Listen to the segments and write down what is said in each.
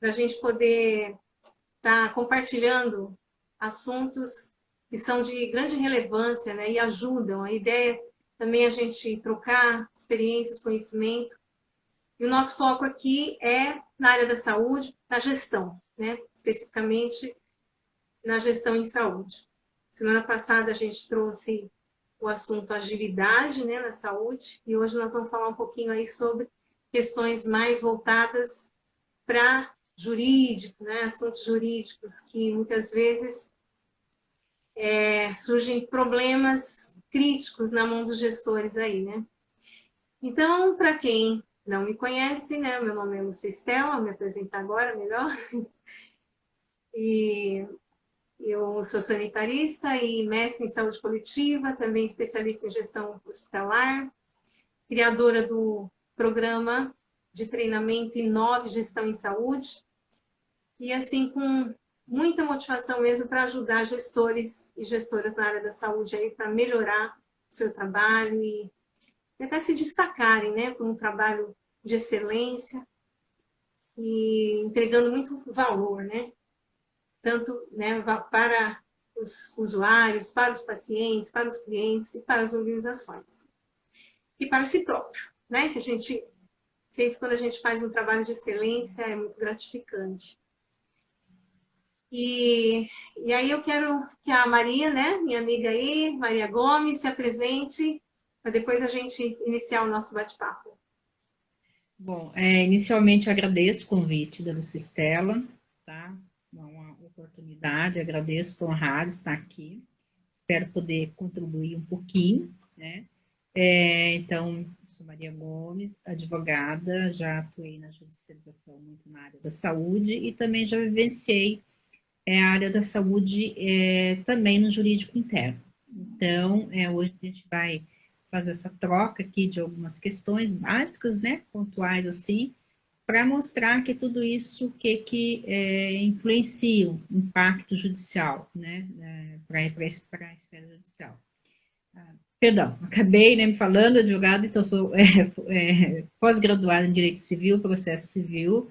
para a gente poder estar compartilhando assuntos que são de grande relevância, né, e ajudam. A ideia também é a gente trocar experiências, conhecimento. E o nosso foco aqui é na área da saúde, na gestão, né, especificamente na gestão em saúde. Semana passada a gente trouxe o assunto agilidade, né, na saúde, e hoje nós vamos falar um pouquinho aí sobre questões mais voltadas para jurídico, né, assuntos jurídicos, que muitas vezes surgem problemas críticos na mão dos gestores aí, né. Então, para quem não me conhece, né, meu nome é Lúcia Estela, vou me apresentar agora melhor, e eu sou sanitarista e mestre em saúde coletiva, também especialista em gestão hospitalar, criadora do programa de treinamento Inove Gestão em Saúde, e assim com muita motivação mesmo para ajudar gestores e gestoras na área da saúde aí para melhorar o seu trabalho e até se destacarem, né, por um trabalho de excelência e entregando muito valor, né, tanto, né, para os usuários, para os pacientes, para os clientes e para as organizações. E para si próprio, né, que a gente, sempre quando a gente faz um trabalho de excelência, é muito gratificante. E aí eu quero que a Maria, né, minha amiga aí, Maria Gomes, se apresente, para depois a gente iniciar o nosso bate-papo. Bom, inicialmente eu agradeço o convite da Lucistela, tá? Uma oportunidade, agradeço, estou honrada de estar aqui. Espero poder contribuir um pouquinho, né? Então, sou Maria Gomes, advogada, já atuei na judicialização muito na área da saúde e também já vivenciei a área da saúde também no jurídico interno. Então, hoje a gente vai fazer essa troca aqui de algumas questões básicas, né, pontuais assim, para mostrar que tudo isso que influencia o impacto judicial, né, para a esfera judicial. Perdão, acabei, né, me falando, advogada, então sou pós-graduada em Direito Civil, Processo Civil,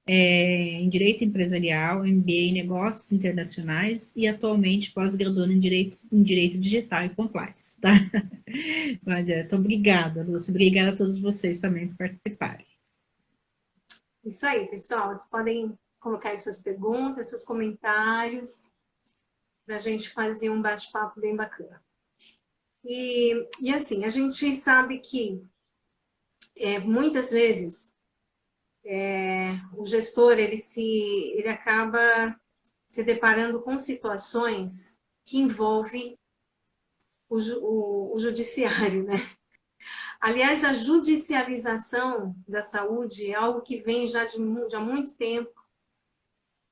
em Direito Empresarial, MBA em Negócios Internacionais e atualmente pós-graduando em Direito Digital e Compliance, tá? Não adianta. Então, obrigada, Lúcia. Obrigada a todos vocês também por participarem. Isso aí, pessoal. Vocês podem colocar aí suas perguntas, seus comentários, para a gente fazer um bate-papo bem bacana. E assim, a gente sabe que muitas vezes o gestor ele acaba se deparando com situações que envolvem o judiciário, né? Aliás, a judicialização da saúde é algo que vem já há muito tempo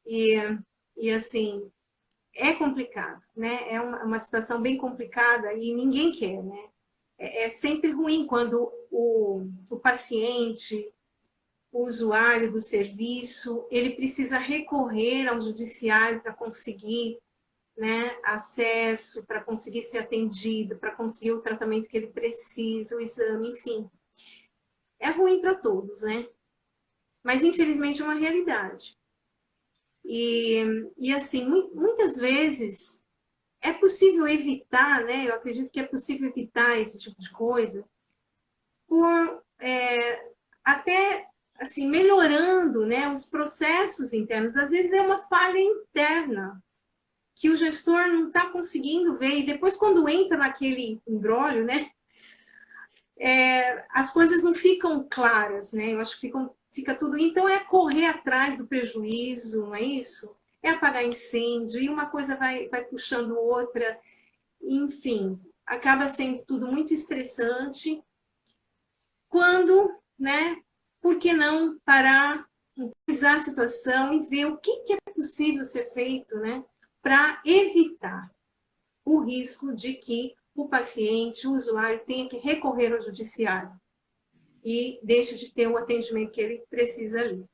e assim, é complicado, né? É uma situação bem complicada e ninguém quer, né? É sempre ruim quando o paciente, o usuário do serviço, ele precisa recorrer ao judiciário para conseguir, né, acesso, para conseguir ser atendido, para conseguir o tratamento que ele precisa, o exame, enfim. É ruim para todos, né? Mas infelizmente é uma realidade. E assim, muitas vezes é possível evitar, né? Eu acredito que é possível evitar esse tipo de coisa por até assim melhorando, né, os processos internos. Às vezes é uma falha interna que o gestor não está conseguindo ver e depois quando entra naquele imbróglio, né, as coisas não ficam claras, né? Eu acho que fica tudo. Então é correr atrás do prejuízo, não é isso? É apagar incêndio e uma coisa vai puxando outra, enfim, acaba sendo tudo muito estressante. Quando, né? Por que não parar, analisar a situação e ver o que é possível ser feito, né? Para evitar o risco de que o paciente, o usuário, tenha que recorrer ao judiciário e deixe de ter o atendimento que ele precisa ali.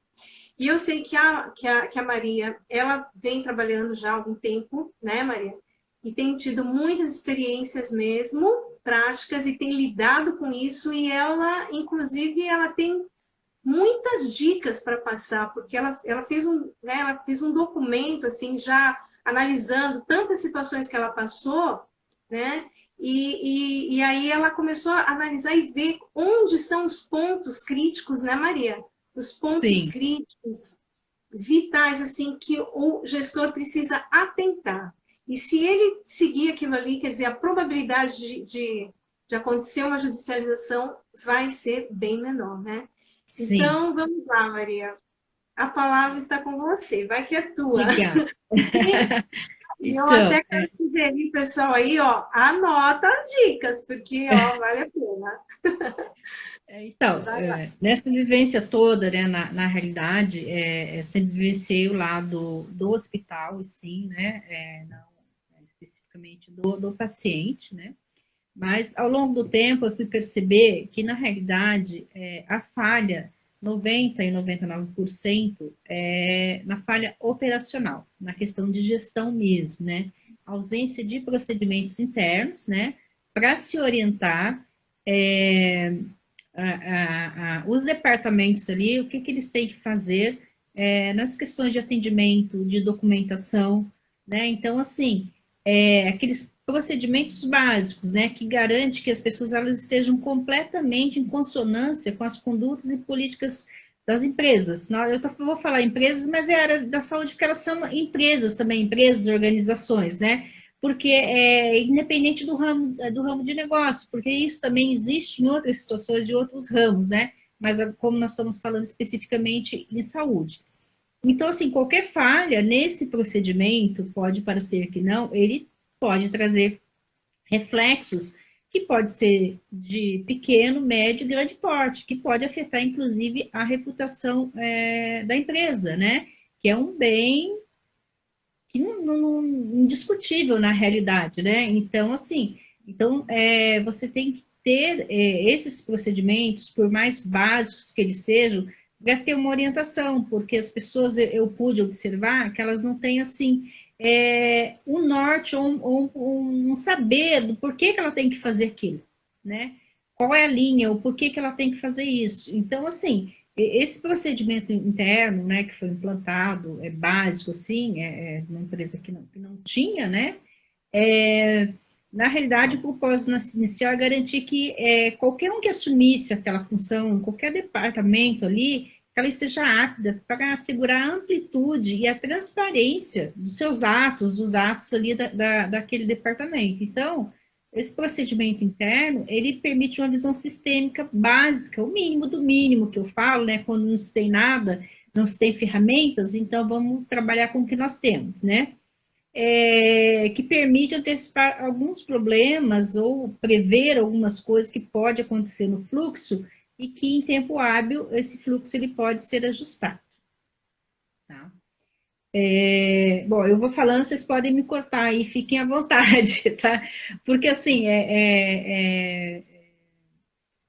E eu sei que a Maria, ela vem trabalhando já há algum tempo, né, Maria? E tem tido muitas experiências mesmo, práticas, e tem lidado com isso, e ela, inclusive, ela tem muitas dicas para passar, porque ela fez ela fez um documento, assim, já analisando tantas situações que ela passou, né? E aí ela começou a analisar e ver onde são os pontos críticos, né, Maria? Os pontos Sim. críticos vitais, assim, que o gestor precisa atentar. E se ele seguir aquilo ali, quer dizer, a probabilidade de acontecer uma judicialização vai ser bem menor, né? Sim. Então, vamos lá, Maria. A palavra está com você, vai que é tua. Legal. E eu Então, até quero sugerir, pessoal, aí, ó, anota as dicas, porque, ó, vale a pena. Vai lá. nessa vivência toda, né, na realidade, sempre vivenciei o lado do hospital, e sim, né, não especificamente do paciente, né, mas ao longo do tempo eu fui perceber que, na realidade, a falha, 90 e 99%, é na falha operacional, na questão de gestão mesmo, né, ausência de procedimentos internos, né, para se orientar os departamentos ali, o que, que eles têm que fazer nas questões de atendimento, de documentação, né? Então, assim, aqueles procedimentos básicos, né, que garante que as pessoas elas estejam completamente em consonância com as condutas e políticas das empresas. Vou falar empresas, mas é a área da saúde, porque elas são empresas também, empresas, organizações, né? Porque é independente do ramo de negócio, porque isso também existe em outras situações de outros ramos, né? Mas como nós estamos falando especificamente em saúde. Então, assim, qualquer falha nesse procedimento, pode parecer que não, ele pode trazer reflexos que pode ser de pequeno, médio e grande porte, que pode afetar, inclusive, a reputação da empresa, né? Que é um bem que indiscutível na realidade, né? Então, assim, você tem que ter esses procedimentos, por mais básicos que eles sejam, para ter uma orientação, porque as pessoas, eu pude observar que elas não têm, assim, um norte ou um saber do porquê que ela tem que fazer aquilo, né? Qual é a linha, o porquê que ela tem que fazer isso. Então, assim, esse procedimento interno, né, que foi implantado, é básico, assim, uma empresa que não tinha, né, na realidade, o propósito inicial é garantir que qualquer um que assumisse aquela função, qualquer departamento ali, que ela esteja apta para assegurar a amplitude e a transparência dos seus atos, dos atos ali daquele departamento. Então, esse procedimento interno, ele permite uma visão sistêmica básica, o mínimo do mínimo que eu falo, né? Quando não se tem nada, não se tem ferramentas, então vamos trabalhar com o que nós temos, né? Que permite antecipar alguns problemas ou prever algumas coisas que pode acontecer no fluxo e que em tempo hábil esse fluxo ele pode ser ajustado. Tá? Bom, eu vou falando, vocês podem me cortar aí, fiquem à vontade, tá? Porque assim,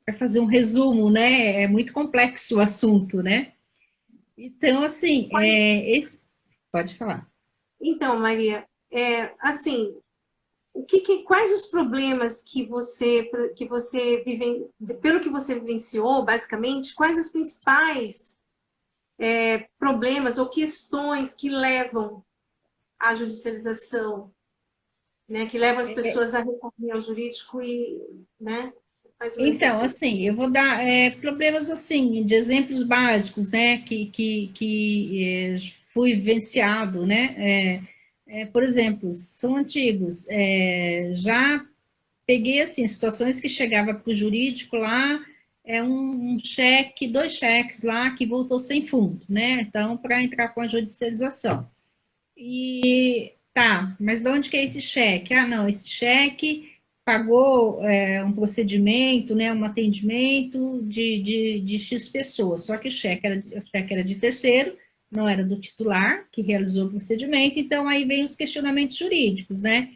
para fazer um resumo, né? É muito complexo o assunto, né? Então, assim, pode falar. Então, Maria, assim, quais os problemas que você vive, pelo que você vivenciou, basicamente, quais os principais problemas ou questões que levam à judicialização, né? Que levam as pessoas a recorrer ao jurídico e, né? Faz um Então, exercício. assim, eu vou dar problemas assim, de exemplos básicos, né, que fui vivenciado, né, por exemplo, são antigos, já peguei, assim, situações que chegava para o jurídico lá, um cheque, dois cheques lá, que voltou sem fundo, né, então, para entrar com a judicialização. E tá, mas de onde que é esse cheque? Ah, não, esse cheque pagou um procedimento, né, um atendimento de X pessoas, só que o cheque era de terceiro, não era do titular que realizou o procedimento, então aí vem os questionamentos jurídicos, né?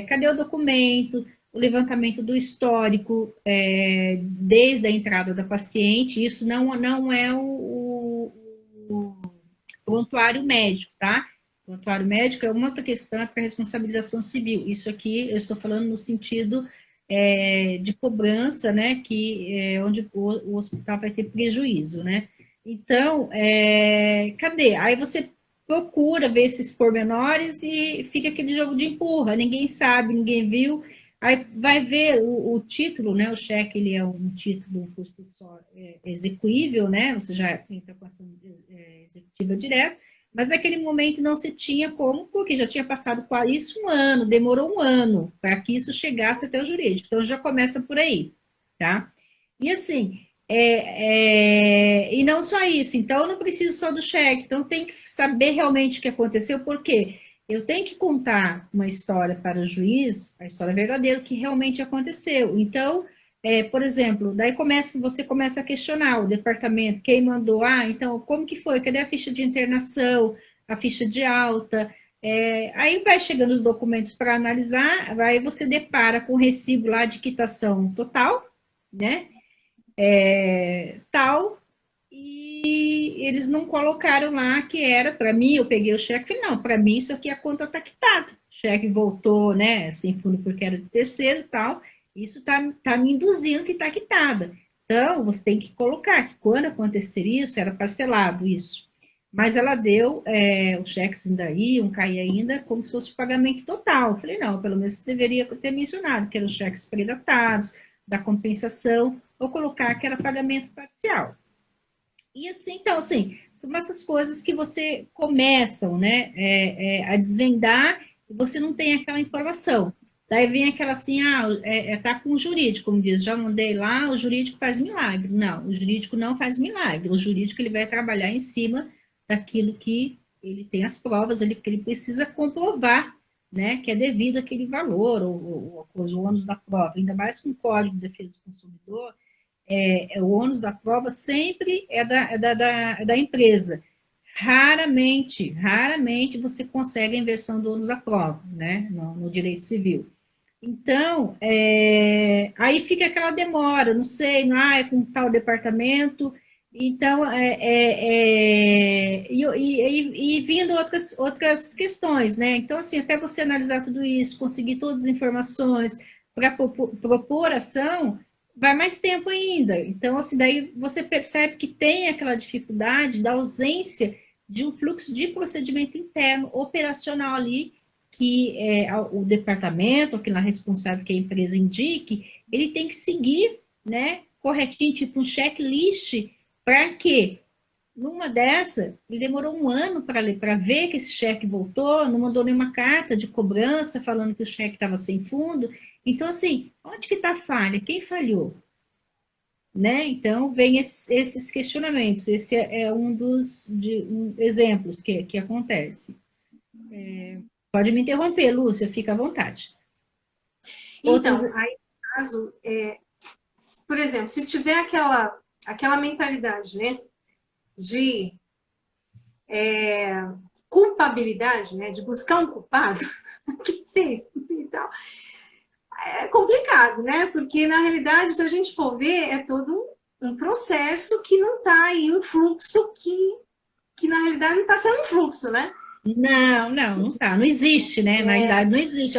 Cadê o documento, o levantamento do histórico desde a entrada da paciente? Isso não é o prontuário médico, tá? O prontuário médico é uma outra questão, é para responsabilização civil. Isso aqui eu estou falando no sentido de cobrança, né, onde o hospital vai ter prejuízo, né? Então, cadê? Aí você procura ver esses pormenores e fica aquele jogo de empurra, ninguém sabe, ninguém viu. Aí vai ver o título, né? O cheque ele é um título por si só execuível, né? Você já entra com ação executiva direta, mas naquele momento não se tinha como, porque já tinha passado quase isso um ano, demorou um ano para que isso chegasse até o jurídico. Então já começa por aí, tá? E assim, e não só isso, então eu não preciso só do cheque, então tem que saber realmente o que aconteceu, porque eu tenho que contar uma história para o juiz, a história verdadeira, o que realmente aconteceu. Então, por exemplo, daí você começa a questionar o departamento, quem mandou, então, como que foi? Cadê a ficha de internação, a ficha de alta? Aí vai chegando os documentos para analisar, aí você depara com o recibo lá de quitação total, né? Tal, e eles não colocaram lá que era para mim, eu peguei o cheque, falei, não, para mim isso aqui a conta está quitada. O cheque voltou, né, sem fundo porque era de terceiro e tal, isso tá me induzindo que está quitada. Então, você tem que colocar que quando acontecer isso, era parcelado isso. Mas ela deu os cheques ainda iam cair ainda como se fosse o pagamento total. Eu falei, não, pelo menos você deveria ter mencionado que eram os cheques predatados, da compensação, ou colocar que era pagamento parcial. E assim, então, assim, são essas coisas que você começam, né, a desvendar e você não tem aquela informação. Daí vem aquela assim, tá com o jurídico, como diz, já mandei lá, o jurídico faz milagre. Não, o jurídico não faz milagre. O jurídico ele vai trabalhar em cima daquilo que ele tem as provas, que ele precisa comprovar, né, que é devido àquele valor, ou os ônus da prova, ainda mais com o Código de Defesa do Consumidor, o ônus da prova sempre da empresa. Raramente você consegue a inversão do ônus da prova, né, no direito civil. Então, aí fica aquela demora, não sei, é com tal departamento, então, e vindo outras questões, né? Então, assim, até você analisar tudo isso, conseguir todas as informações para propor ação, vai mais tempo ainda. Então, assim, daí você percebe que tem aquela dificuldade da ausência de um fluxo de procedimento interno operacional ali, que o departamento, aquele responsável que a empresa indique, ele tem que seguir, né, corretinho, tipo um checklist, para que numa dessa, ele demorou um ano para ver que esse cheque voltou, não mandou nenhuma carta de cobrança falando que o cheque estava sem fundo. Então, assim, onde que está a falha? Quem falhou? Né? Então, vem esses questionamentos. Esse é um dos exemplos que acontece. Pode me interromper, Lúcia, fica à vontade. Então, aí, no caso, por exemplo, se tiver aquela mentalidade, né, de culpabilidade, né, de buscar um culpado, que fez e tal, é complicado, né? Porque, na realidade, se a gente for ver, é todo um processo que não está aí, um fluxo que na realidade não está sendo um fluxo, né? Não tá, não existe, né? Na realidade, não existe.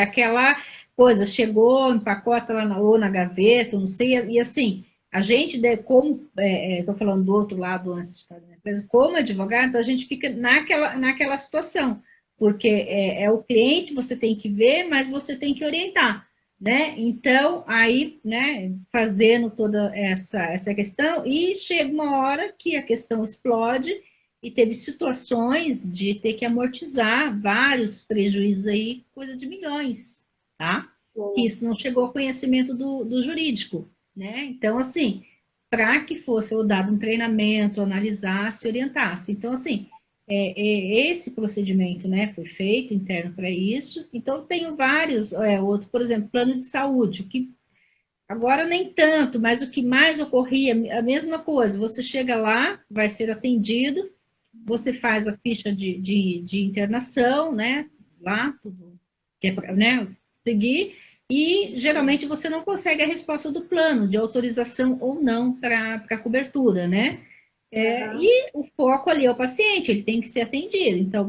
Aquela coisa, chegou, empacota lá ou na gaveta, não sei, e assim, a gente, como, estou falando do outro lado antes de estar na empresa, como advogado, então a gente fica naquela situação, porque é o cliente, você tem que ver, mas você tem que orientar, né? Então, aí, né, fazendo toda essa questão, e chega uma hora que a questão explode, e teve situações de ter que amortizar vários prejuízos aí, coisa de milhões, tá? Que isso não chegou ao conhecimento do jurídico, né? Então, assim, para que fosse dado um treinamento, analisasse, orientasse. Então, assim, esse procedimento, né, foi feito interno para isso. Então, tenho vários, outro, por exemplo, plano de saúde, que agora nem tanto, mas o que mais ocorria, a mesma coisa, você chega lá, vai ser atendido, você faz a ficha de internação, né? Lá, tudo que é para, né, seguir, e geralmente você não consegue a resposta do plano, de autorização ou não para a cobertura, né? E o foco ali é o paciente, ele tem que ser atendido. Então,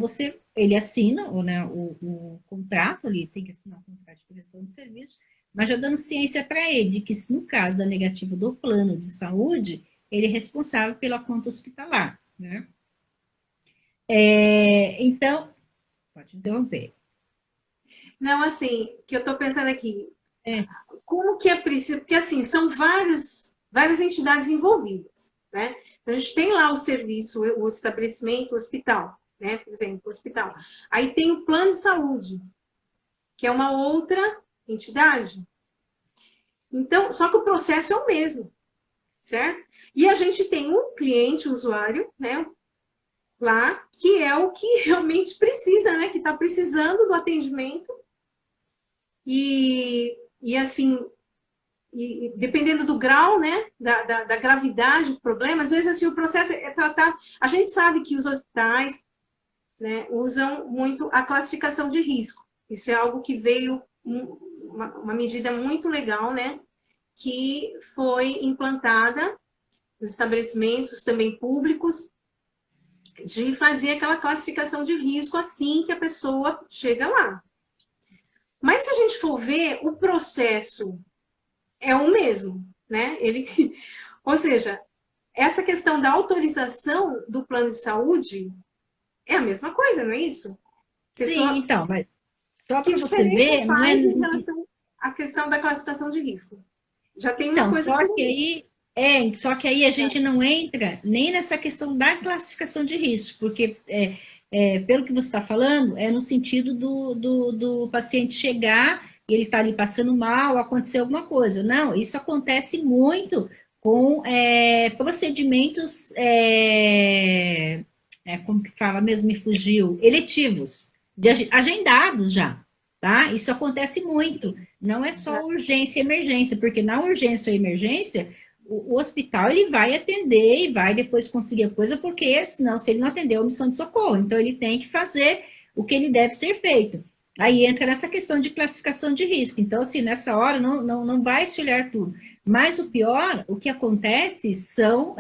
ele assina né, o contrato, ele tem que assinar o contrato de prestação de serviço, mas já dando ciência para ele, de que se no caso da negativa do plano de saúde, ele é responsável pela conta hospitalar, né? Então, pode interromper. Não, assim, que eu estou pensando aqui, É, como que é preciso, porque assim, são várias entidades envolvidas, né? Então, a gente tem lá o serviço, o estabelecimento, o hospital, né? Por exemplo, o hospital. Aí tem o plano de saúde, que é uma outra entidade. Então, só que o processo é o mesmo, certo? E a gente tem um cliente, um usuário, né? Lá, que é o que realmente precisa, né? Que está precisando do atendimento. E assim, e dependendo do grau, né, da gravidade do problema, às vezes assim, o processo é tratar. A gente sabe que os hospitais, né, usam muito a classificação de risco. Isso é algo que veio, uma medida muito legal, né, que foi implantada nos estabelecimentos também públicos, de fazer aquela classificação de risco assim que a pessoa chega lá. Mas se a gente for ver, o processo é o mesmo, né? Ele, ou seja, essa questão da autorização do plano de saúde é a mesma coisa, não é isso? sim, Pessoa, então, mas só que para você diferença ver, não é. faz em relação à questão da classificação de risco? Já tem uma Então, coisa comum. só que aí a gente não entra nem nessa questão da classificação de risco, porque pelo que você está falando, é no sentido do paciente chegar e ele está ali passando mal, acontecer alguma coisa. Não, isso acontece muito com procedimentos, como que fala mesmo, me fugiu, eletivos, agendados já, tá? Isso acontece muito. Não é só urgência e emergência, porque na urgência ou emergência, o hospital ele vai atender e vai depois conseguir a coisa, porque senão, se ele não atender, é omissão de socorro. Então, ele tem que fazer o que ele deve ser feito. Aí entra nessa questão de classificação de risco. Então, assim, nessa hora não vai se olhar tudo. Mas o pior, o que acontece são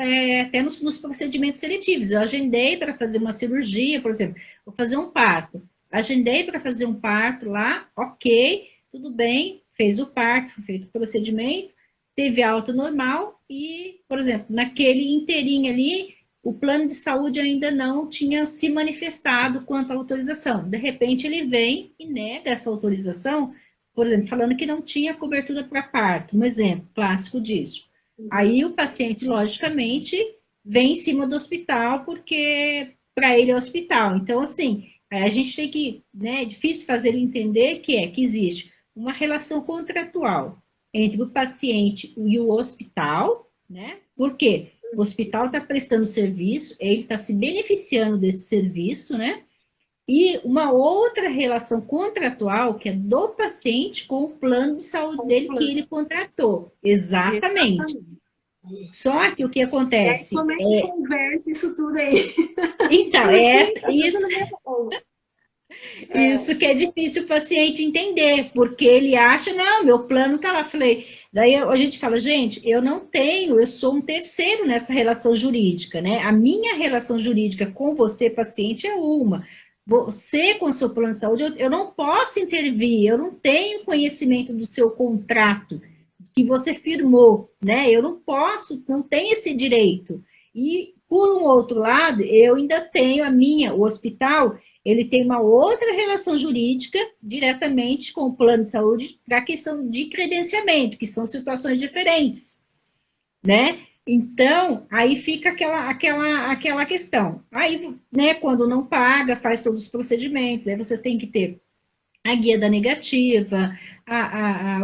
até nos procedimentos seletivos. Eu agendei para fazer uma cirurgia, por exemplo, vou fazer um parto. Agendei para fazer um parto lá, ok, tudo bem, fez o parto, foi feito o procedimento, teve alta normal e, por exemplo, naquele inteirinho ali, o plano de saúde ainda não tinha se manifestado quanto à autorização. De repente, ele vem e nega essa autorização, por exemplo, falando que não tinha cobertura para parto. Um exemplo clássico disso. Aí o paciente, logicamente, vem em cima do hospital, porque para ele é hospital. Então, assim, a gente tem que, né, é difícil fazer ele entender que existe uma relação contratual entre o paciente e o hospital, né? Por quê? O hospital está prestando serviço, ele está se beneficiando desse serviço, né? E uma outra relação contratual que é do paciente com o plano de saúde dele que ele contratou. Exatamente. Exatamente. Só que o que E aí, acontece como é que conversa isso tudo aí? então, isso, É, isso que é difícil o paciente entender, porque ele acha, não, meu plano está lá. Falei, daí a gente fala, gente, eu sou um terceiro nessa relação jurídica, né? A minha relação jurídica com você, paciente, é uma. Você, com o seu plano de saúde, eu não posso intervir, eu não tenho conhecimento do seu contrato que você firmou, né? Eu não posso, não tenho esse direito. E, por um outro lado, eu ainda tenho o hospital, ele tem uma outra relação jurídica diretamente com o plano de saúde para a questão de credenciamento, que são situações diferentes, né? Então, aí fica aquela questão. Aí, né, quando não paga, faz todos os procedimentos, aí você tem que ter a guia da negativa,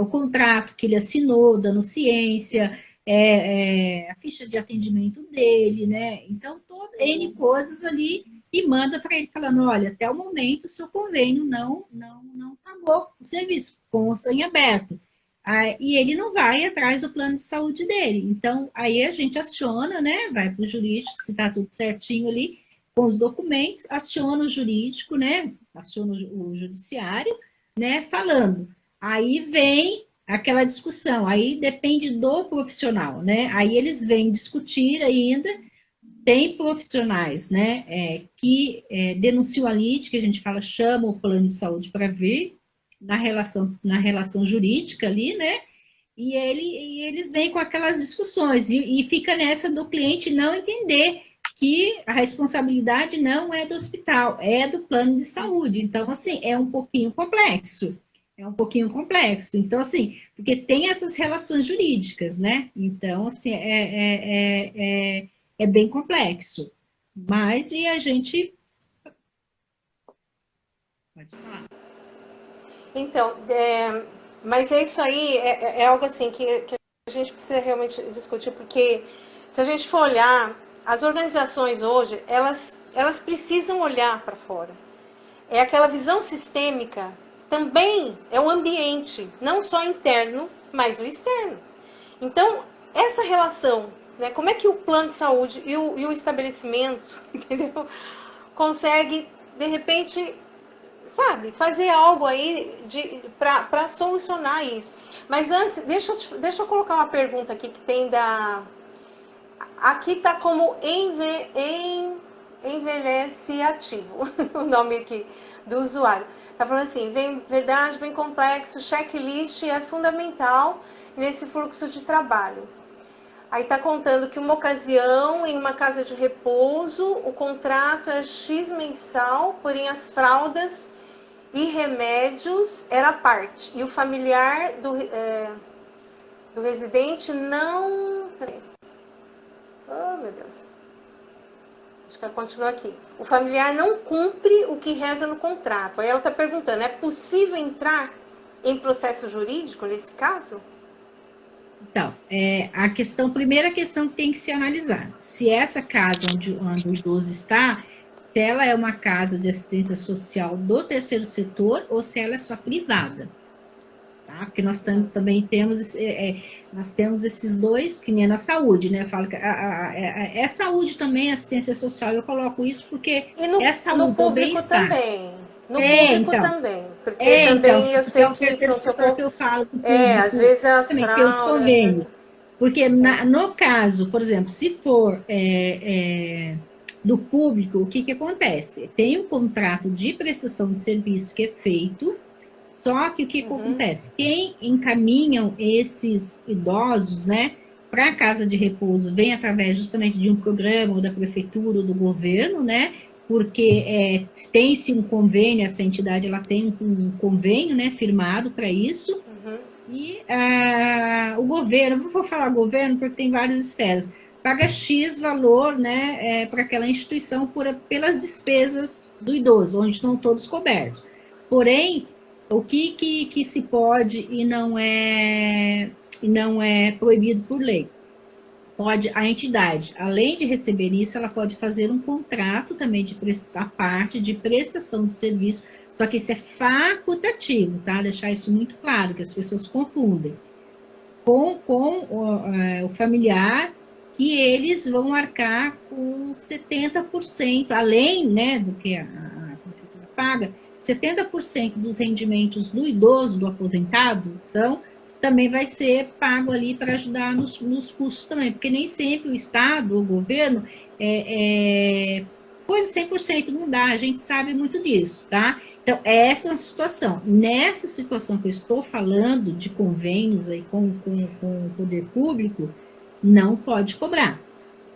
o contrato que ele assinou, dando ciência, a ficha de atendimento dele, né? Então, N coisas ali e manda para ele falando, olha, até o momento o seu convênio não pagou o serviço, consta em aberto. E ele não vai atrás do plano de saúde dele. Então, aí a gente aciona, né? Vai para o jurídico, se está tudo certinho ali, com os documentos, aciona o jurídico, né? Aciona o judiciário, né? Falando. Aí vem aquela discussão, aí depende do profissional, né? Aí eles vêm discutir ainda. Tem profissionais, né, que denunciam a lide, que a gente fala, chama o plano de saúde para vir, na relação jurídica ali, né? E eles vêm com aquelas discussões, e fica nessa do cliente não entender que a responsabilidade não é do hospital, é do plano de saúde. Então, assim, é um pouquinho complexo. É um pouquinho complexo. Então, assim, porque tem essas relações jurídicas, né? Então, assim, é bem complexo. Mas, e a gente... Pode falar. Então, mas é isso aí, é algo assim que a gente precisa realmente discutir, porque se a gente for olhar, as organizações hoje, elas precisam olhar para fora. É aquela visão sistêmica, também é o ambiente, não só interno, mas o externo. Então, essa relação, né, como é que o plano de saúde e o estabelecimento, entendeu, consegue, de repente, sabe, fazer algo aí para solucionar isso. Mas antes, deixa eu colocar uma pergunta aqui que tem da... Aqui tá como envelhece ativo, o nome aqui do usuário. Tá falando assim, verdade, bem complexo, checklist é fundamental nesse fluxo de trabalho. Aí tá contando que uma ocasião, em uma casa de repouso, o contrato é X mensal, porém as fraldas e remédios era parte. E o familiar do residente não... Peraí. Oh, meu Deus. Acho que ela continua aqui. O familiar não cumpre o que reza no contrato. Aí ela está perguntando, é possível entrar em processo jurídico nesse caso? Então, primeira questão que tem que se analisar. Se essa casa onde o idoso está, se ela é uma casa de assistência social do terceiro setor ou se ela é só privada. Tá? Porque nós também temos, nós temos esses dois, que nem na saúde, né? Eu falo que é saúde também, assistência social, eu coloco isso porque é saúde, no público também. No público então, também. Porque também eu sei é o terceiro setor que eu falo do público, às vezes as também tem os convênios. Porque no caso, por exemplo, se for do público, o que acontece? Tem um contrato de prestação de serviço que é feito, só que o que acontece? Quem encaminham esses idosos, né, para a casa de repouso vem através justamente de um programa ou da prefeitura ou do governo, né, porque tem-se um convênio, essa entidade ela tem um convênio, né, firmado para isso, e o governo, vou falar governo porque tem várias esferas, paga X valor, né, para aquela instituição pelas despesas do idoso, onde estão todos cobertos. Porém, o que se pode e não é proibido por lei? Pode a entidade, além de receber isso, ela pode fazer um contrato também de parte de prestação de serviço, só que isso é facultativo, tá? Deixar isso muito claro, que as pessoas confundem. Com o familiar, que eles vão arcar com 70%, além, né, do que a prefeitura paga, 70% dos rendimentos do idoso, do aposentado, então, também vai ser pago ali para ajudar nos custos também, porque nem sempre o Estado, o governo, coisa 100% não dá, a gente sabe muito disso, tá? Então, essa é uma situação. Nessa situação que eu estou falando, de convênios aí com o poder público, não pode cobrar,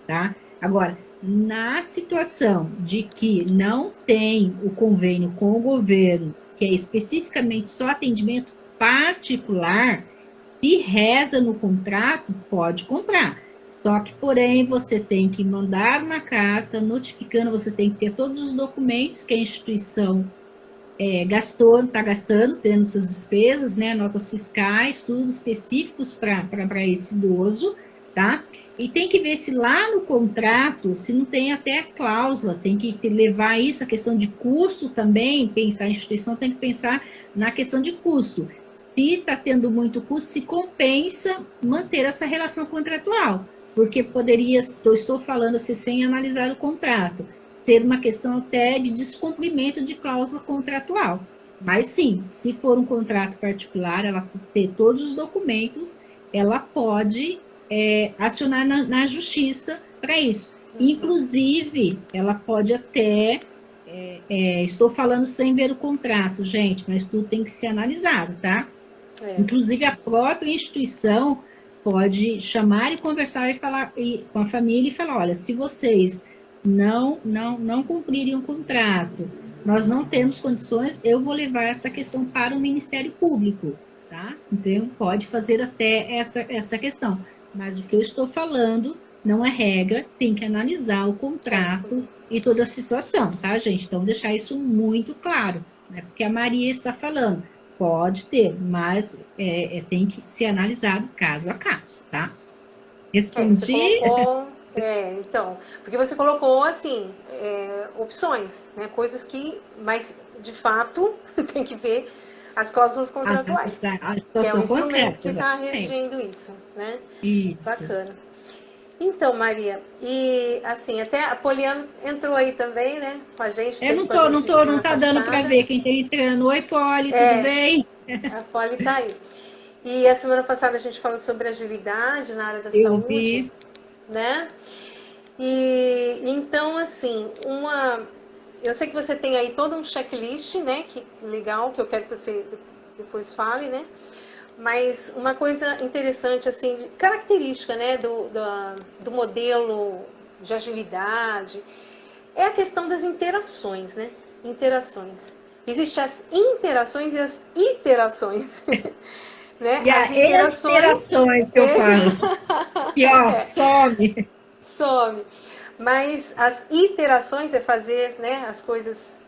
tá? Agora, na situação de que não tem o convênio com o governo, que é especificamente só atendimento particular, se reza no contrato, pode comprar. Só que, porém, você tem que mandar uma carta notificando, você tem que ter todos os documentos que a instituição está gastando, tendo essas despesas, né, notas fiscais, tudo específicos para esse idoso, tá? E tem que ver se lá no contrato, se não tem até a cláusula, tem que levar isso, a questão de custo também, a instituição tem que pensar na questão de custo. Se está tendo muito custo, se compensa manter essa relação contratual, porque poderia, estou falando assim, sem analisar o contrato, ser uma questão até de descumprimento de cláusula contratual. Mas sim, se for um contrato particular, ela ter todos os documentos, ela pode acionar na justiça para isso. Inclusive, ela pode até estou falando sem ver o contrato, gente, mas tudo tem que ser analisado, tá? Inclusive, a própria instituição pode chamar e conversar e falar com a família e falar, olha, se vocês não cumprirem o contrato, nós não temos condições, eu vou levar essa questão para o Ministério Público, tá? Então, pode fazer até essa questão. Mas o que eu estou falando não é regra, tem que analisar o contrato e toda a situação, tá, gente? Então, deixar isso muito claro, né? Porque a Maria está falando, pode ter, mas tem que ser analisado caso a caso, tá? Respondi? Então, porque você colocou, assim, opções, né? Coisas que, mas, de fato, tem que ver as cláusulas contratuais, que é o instrumento que está regendo isso, né? Isso. Bacana. Então, Maria, e assim, até a Poliana entrou aí também, né, com a gente. Não tá dando para ver quem tá entrando. Oi, Poli, tudo bem? A Poli tá aí. E a semana passada a gente falou sobre agilidade na área da saúde, né? E então, assim, eu sei que você tem aí todo um checklist, né, que legal, que eu quero que você depois fale, né? Mas uma coisa interessante, assim, característica, né, do modelo de agilidade é a questão das interações, né? Interações. Existem as interações e as iterações. Né? E as interações que eu falo. Que ó, some. Some. Mas as iterações é fazer, né, as coisas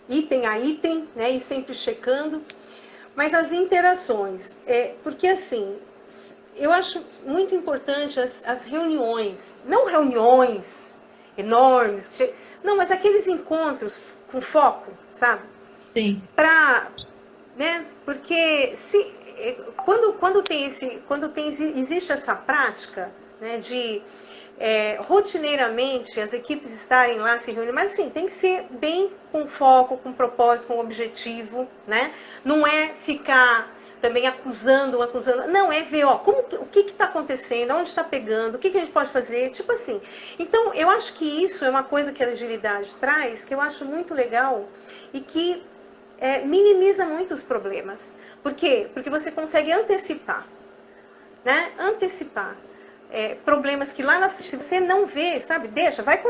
item a item, né, e sempre checando. Mas as interações, porque assim, eu acho muito importante as reuniões, não reuniões enormes, não, mas aqueles encontros com foco, sabe? Sim. Né? Porque existe essa prática, né, de rotineiramente as equipes estarem lá se reunindo, mas assim, tem que ser bem com foco, com propósito, com objetivo, né? Não é ficar também acusando, não, é ver, ó, o que está acontecendo, onde está pegando, o que a gente pode fazer, tipo assim. Então, eu acho que isso é uma coisa que a agilidade traz, que eu acho muito legal e que minimiza muito os problemas. Por quê? Porque você consegue antecipar, né? Antecipar problemas que lá na frente, se você não vê, sabe, deixa, vai,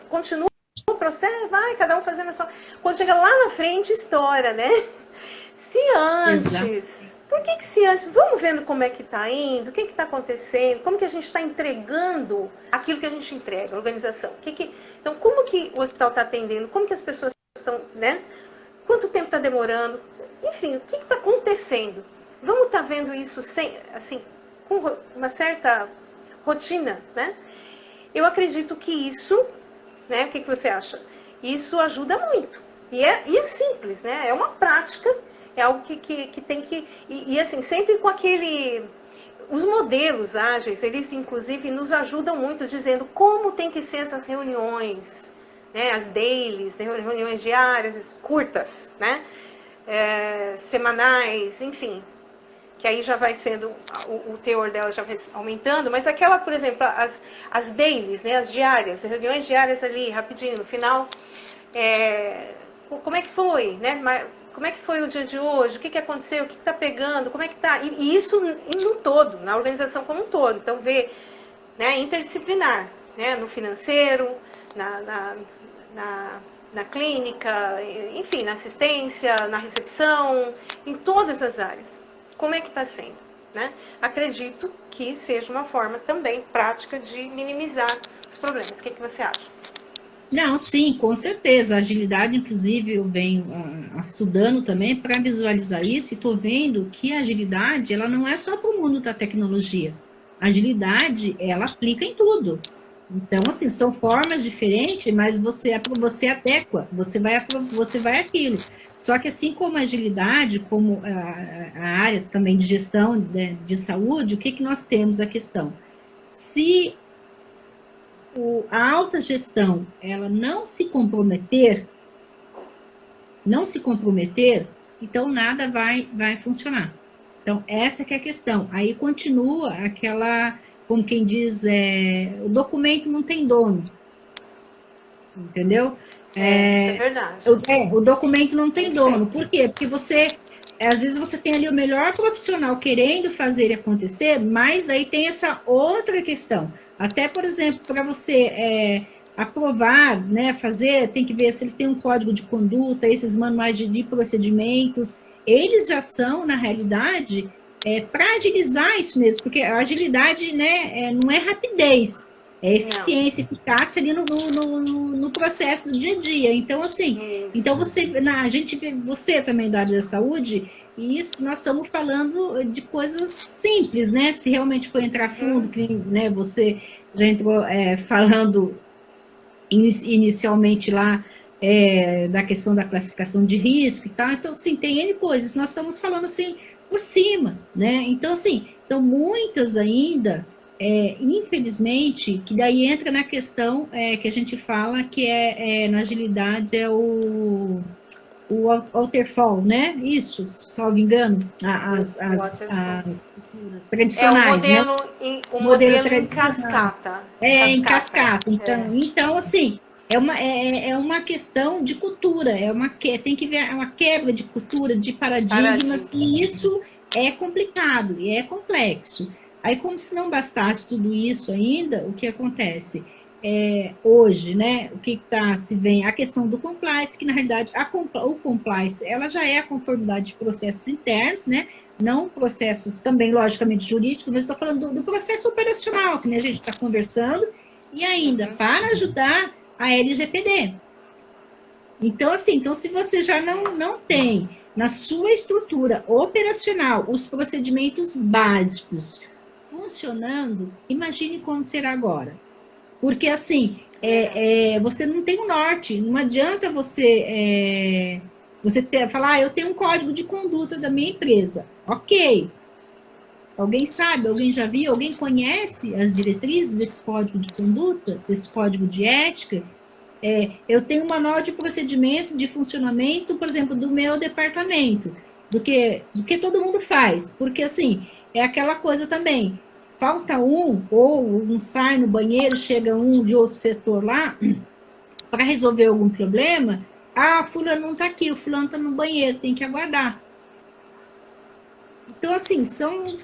continua o processo, vai, cada um fazendo a sua... Quando chega lá na frente, estoura, né? Se antes... Por que se antes... Vamos vendo como é que está indo, o que está acontecendo, como que a gente está entregando aquilo que a gente entrega, a organização. Então, como que o hospital está atendendo, como que as pessoas estão, né? Quanto tempo está demorando? Enfim, o que está acontecendo? Vamos estar vendo isso assim, com uma certa rotina, né? Eu acredito que isso, né? O que você acha? Isso ajuda muito. E é simples, né? É uma prática, é algo que tem que... E assim, sempre com aquele... Os modelos ágeis, eles inclusive nos ajudam muito, dizendo como tem que ser essas reuniões, né? As dailies, reuniões diárias, curtas, né? Semanais, enfim, que aí já vai sendo, o teor dela já vai aumentando, mas aquela, por exemplo, as dailies, né, as diárias, as reuniões diárias ali, rapidinho, no final, como é que foi, né, como é que foi o dia de hoje, o que aconteceu, o que está pegando, como é que está, e isso no todo, na organização como um todo, então ver, né, interdisciplinar, né, no financeiro, na clínica, enfim, na assistência, na recepção, em todas as áreas. Como é que está sendo, né? Acredito que seja uma forma também prática de minimizar os problemas. O que você acha? Não, sim, com certeza. A agilidade, inclusive, eu venho estudando também para visualizar isso e estou vendo que a agilidade, ela não é só para o mundo da tecnologia. A agilidade, ela aplica em tudo. Então, assim, são formas diferentes, mas você adequa, você vai aquilo. Só que assim como a agilidade, como a área também de gestão de saúde, o que nós temos a questão? Se a alta gestão, ela não se comprometer, então nada vai funcionar. Então, essa que é a questão. Aí continua aquela, como quem diz, o documento não tem dono. Entendeu? Isso é verdade. O documento não tem dono. Por quê? Porque às vezes você tem ali o melhor profissional querendo fazer acontecer, mas daí tem essa outra questão. Até, por exemplo, para você aprovar, né, fazer, tem que ver se ele tem um código de conduta, esses manuais de procedimentos, eles já são, na realidade, para agilizar isso mesmo, porque a agilidade, né, não é rapidez, é eficiência, eficácia ali no processo do dia a dia. Então, assim, então a gente vê, você também da área da saúde, e isso nós estamos falando de coisas simples, né? Se realmente for entrar fundo, né, você já entrou falando inicialmente lá da questão da classificação de risco e tal. Então, assim, tem N coisas. Nós estamos falando assim por cima, né? Então, assim, muitas ainda, infelizmente, que daí entra na questão que a gente fala que na agilidade o waterfall, né? Isso, salvo engano, as tradicionais, o modelo em cascata. Em cascata. Então, assim, é uma questão de cultura, tem que ver uma quebra de cultura, de paradigmas, e isso é complicado e é complexo. Aí, como se não bastasse tudo isso ainda, o que acontece? Hoje, né, o que se vem? A questão do compliance, que na realidade o compliance, ela já é a conformidade de processos internos, né, não processos também, logicamente, jurídicos, mas estou falando do processo operacional, que a gente está conversando, e ainda para ajudar a LGPD. Então, assim, se você já não tem na sua estrutura operacional os procedimentos básicos funcionando, imagine como será agora. Porque, assim, você não tem um norte. Não adianta você falar, eu tenho um código de conduta da minha empresa. Ok. Alguém sabe? Alguém já viu? Alguém conhece as diretrizes desse código de conduta? Desse código de ética? Eu tenho um manual de procedimento, de funcionamento, por exemplo, do meu departamento. Do que todo mundo faz. Porque, assim, é aquela coisa também. Falta ou um sai no banheiro, chega um de outro setor lá, para resolver algum problema, fulano não está aqui, o fulano está no banheiro, tem que aguardar. Então, assim, são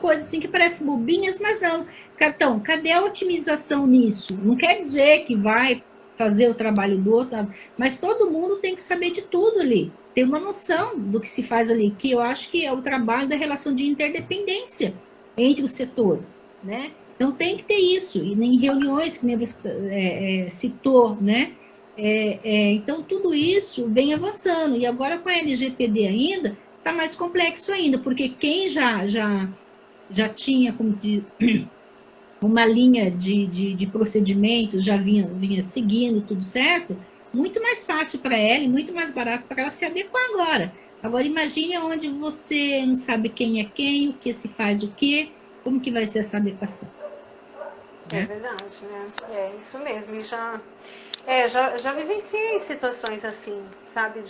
coisas assim que parecem bobinhas, mas não. Então, cadê a otimização nisso? Não quer dizer que vai fazer o trabalho do outro, mas todo mundo tem que saber de tudo ali. Ter uma noção do que se faz ali, que eu acho que é o trabalho da relação de interdependência entre os setores, né? Então tem que ter isso, e em reuniões que nem você citou, né? Então tudo isso vem avançando, e agora com a LGPD ainda, está mais complexo ainda, porque quem já tinha como uma linha de procedimentos, já vinha seguindo tudo certo, muito mais fácil para ela e muito mais barato para ela se adequar agora. Agora, imagine onde você não sabe quem é quem, o que se faz o quê, como que vai ser essa adequação. É verdade, né? É isso mesmo. E já vivenciei situações assim, sabe?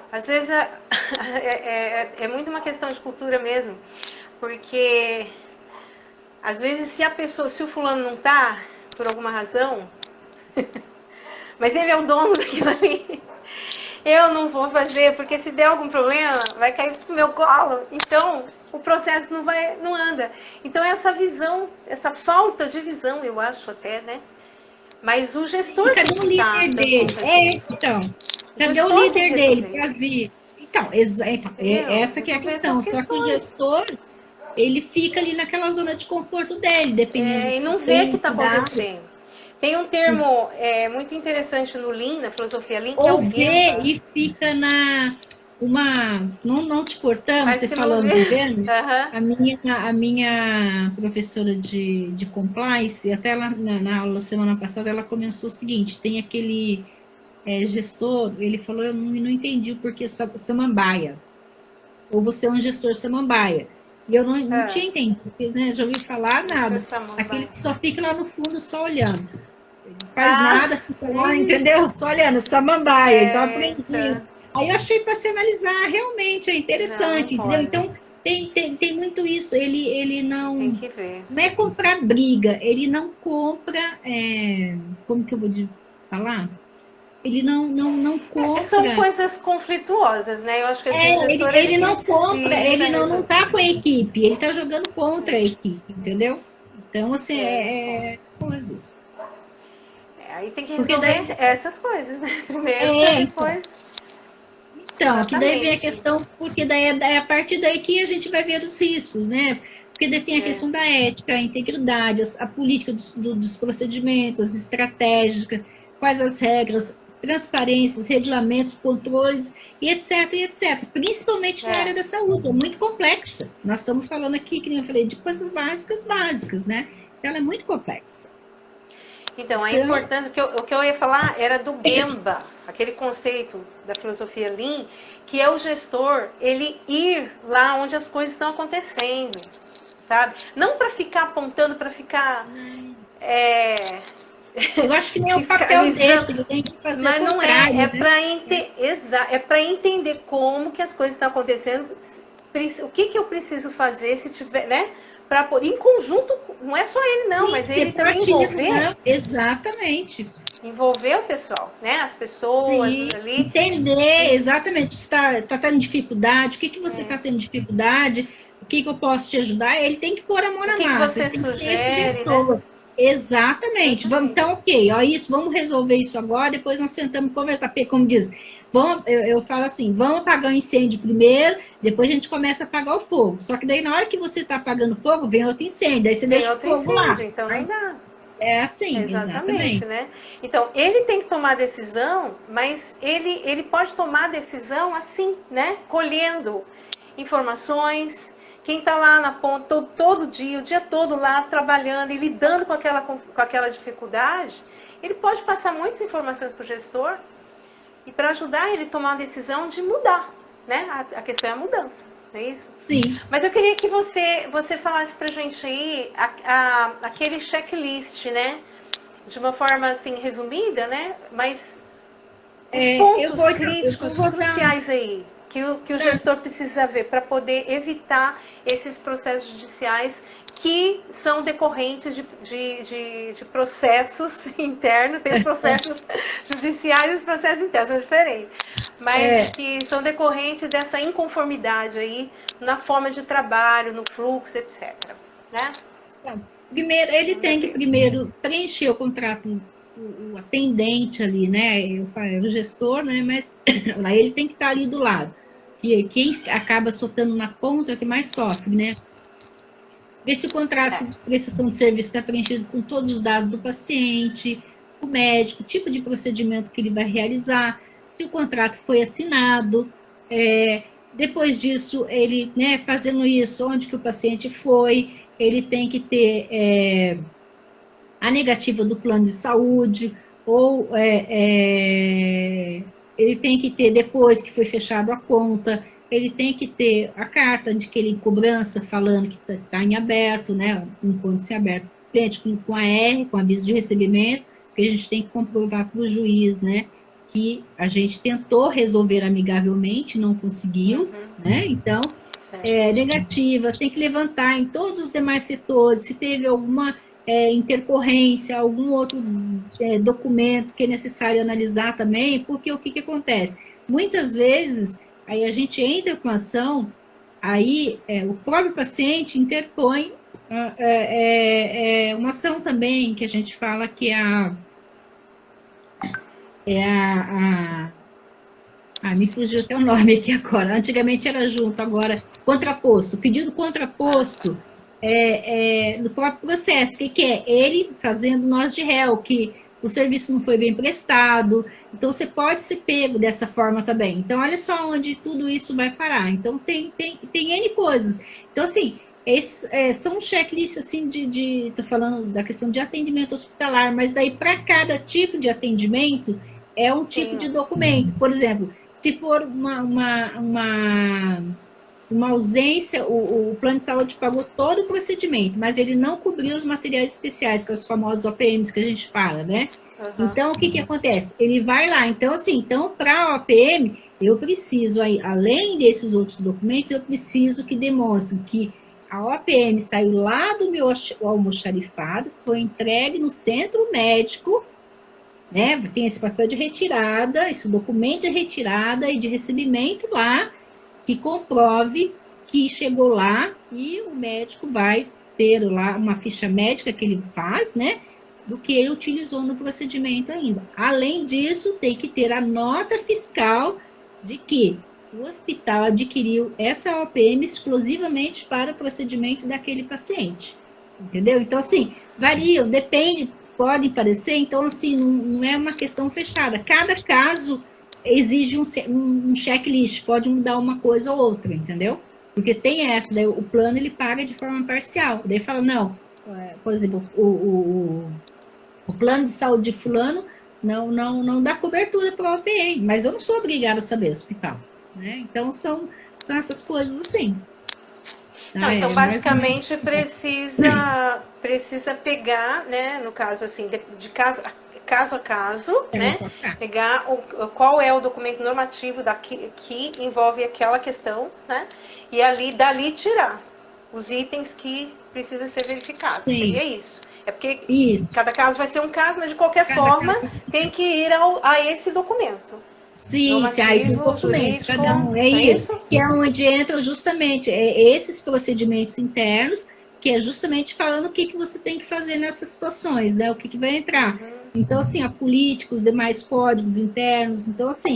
Às vezes é muito uma questão de cultura mesmo, porque às vezes se o fulano não tá, por alguma razão, mas ele é o dono daquilo ali, eu não vou fazer, porque se der algum problema, vai cair pro meu colo. Então, o processo não anda. Então, essa visão, essa falta de visão, eu acho até, né? Mas o gestor cadê o líder dele? Cadê o líder dele para vir? Então, essa que é a questão. Só que o gestor, ele fica ali naquela zona de conforto dele, dependendo. E não vê o que está acontecendo. Tem um termo muito interessante no Lean, na filosofia Lean, que é o Gemba. E fica não te cortando, você falando do Gemba, a minha professora de compliance, até ela, na aula semana passada, ela começou o seguinte, tem aquele gestor, ele falou, eu não entendi o porquê samambaia, ou você é um gestor samambaia. E eu não tinha entendido, porque, né, já ouvi falar nada. Aquele que só fica lá no fundo, só olhando. Ele não faz nada, fica lá, entendeu? Só olhando, samambaia. Então, aprendi isso. Aí eu achei para se analisar, realmente, é interessante, entendeu? Então, tem muito isso. Ele não... Tem que ver. Não é comprar briga, ele não compra... como que eu vou falar? não compra. São coisas conflituosas, né? Eu acho que assim, o gestor, ele não compra, ele não resolver. tá com a equipe, ele tá jogando contra a equipe, entendeu? Então, assim, coisas. Aí tem que Porque resolver daí, essas coisas, né? Primeiro, para então, depois. que daí vem a Exatamente. questão, porque daí é a partir daí que a gente vai ver os riscos, né? Porque daí tem a É. questão da ética, a integridade, a política dos procedimentos, as estratégias, quais as regras, transparências, regulamentos, controles, e etc, e etc. Principalmente na área É. da saúde, é muito complexa. Nós estamos falando aqui, que nem eu falei, de coisas básicas, né? Então, ela é muito complexa. Então, a Então, importância, o que eu ia falar era do Gemba, aquele conceito da filosofia Lean, que é o gestor, ele ir lá onde as coisas estão acontecendo, sabe? Não para ficar apontando, para ficar é, eu acho que nem é o papel fiscalizando, desse, ele tem que fazer o mas não é, contrário, né? é para entender como que as coisas estão acontecendo, o que que eu preciso fazer se tiver, né? Para em conjunto, não é só ele não, Sim, mas ser ele também proativo, envolver não, exatamente. o pessoal, né? As pessoas Sim, ali. entender exatamente se está tendo dificuldade, o que, que você está tendo dificuldade, o que, que eu posso te ajudar. Ele tem que pôr a mão O na que que massa, ele você tem que ser esse sugere, né? gestor. Exatamente. Vamos, Exatamente. então, ok, ó, isso, vamos resolver isso agora, depois nós sentamos e conversar. Porque, como diz, vamos, eu falo assim, vamos apagar o incêndio primeiro, depois a gente começa a apagar o fogo. Só que daí, na hora que você está apagando o fogo, vem outro incêndio, aí você Vem deixa o outro fogo lá. incêndio, então não dá. É assim, Exatamente, exatamente. né? Então, ele tem que tomar decisão, mas ele pode tomar decisão assim, né? Colhendo informações. Quem está lá na ponta todo dia, o dia todo lá, trabalhando e lidando com aquela dificuldade, ele pode passar muitas informações para o gestor e para ajudar ele a tomar uma decisão de mudar, né? A questão é a mudança, não é isso? Sim. Mas eu queria que você falasse pra gente aí aquele checklist, né? De uma forma assim resumida, né? Mas os Eu pontos vou críticos, dar. cruciais aí que o gestor precisa ver para poder evitar esses processos judiciais que são decorrentes de processos internos, tem os processos judiciais e os processos internos, são diferentes, mas É, que são decorrentes dessa inconformidade aí na forma de trabalho, no fluxo, etc. Né? primeiro, ele Vamos ver tem que aqui. primeiro preencher o contrato, o atendente ali, né? O gestor, né? Mas lá ele tem que estar ali do lado. Que quem acaba soltando na ponta é o que mais sofre, né? Ver se o contrato de prestação de serviço está preenchido com todos os dados do paciente, o médico, o tipo de procedimento que ele vai realizar, se o contrato foi assinado. Depois disso, ele, né, fazendo isso, onde que o paciente foi, ele tem que ter a negativa do plano de saúde, ou ele tem que ter, depois que foi fechado a conta, ele tem que ter a carta de que ele em cobrança falando que está em aberto, né, enquanto se aberto, frente com a R, com aviso de recebimento, que a gente tem que comprovar para o juiz, né, que a gente tentou resolver amigavelmente, não conseguiu, né, então, negativa, tem que levantar em todos os demais setores, se teve alguma intercorrência, algum outro documento que é necessário analisar também, porque o que acontece? Muitas vezes, aí a gente entra com a ação, aí o próprio paciente interpõe uma ação também, que a gente fala que me fugiu até o nome aqui agora. Antigamente era junto, agora contraposto. Pedido contraposto no próprio processo. O que é? Ele fazendo nós de réu, que o serviço não foi bem prestado. Então, você pode ser pego dessa forma também. Então, olha só onde tudo isso vai parar. Então, tem N coisas. Então, assim, são um checklist assim tô falando da questão de atendimento hospitalar, mas daí para cada tipo de atendimento é um tipo de documento. Por exemplo, se for uma ausência, o plano de saúde pagou todo o procedimento, mas ele não cobriu os materiais especiais, que são os famosos OPMs que a gente fala, né? Então, o que acontece? Ele vai lá. Então, assim, para a OPM, eu preciso, além desses outros documentos, eu preciso que demonstre que a OPM saiu lá do meu almoxarifado, foi entregue no centro médico né? Tem esse papel de retirada, esse documento de retirada e de recebimento lá, que comprove que chegou lá e o médico vai ter lá uma ficha médica que ele faz, né? Do que ele utilizou no procedimento ainda. Além disso, tem que ter a nota fiscal de que o hospital adquiriu essa OPM exclusivamente para o procedimento daquele paciente. Entendeu? Então, assim, variam, depende, podem parecer, então, assim, não é uma questão fechada. Cada caso exige um checklist, pode mudar uma coisa ou outra, entendeu? Porque tem essa, daí o plano ele paga de forma parcial. Daí fala, não, por exemplo, o plano de saúde de fulano não dá cobertura para o OPM, mas eu não sou obrigada a saber hospital, né? Então, são essas coisas assim. Não, então, basicamente, precisa pegar, né, no caso, assim, de caso a caso, né, pegar qual é o documento normativo que envolve aquela questão, né, e dali tirar os itens que precisam ser verificados. Sim. Seria isso. É porque cada caso vai ser um caso, mas de qualquer forma tem que ir a esse documento. Sim, esses documentos, cada um. É isso, que é onde entra justamente esses procedimentos internos, que é justamente falando o que você tem que fazer nessas situações, né? O que vai entrar. Então, assim, a política, os demais códigos internos. Então, assim,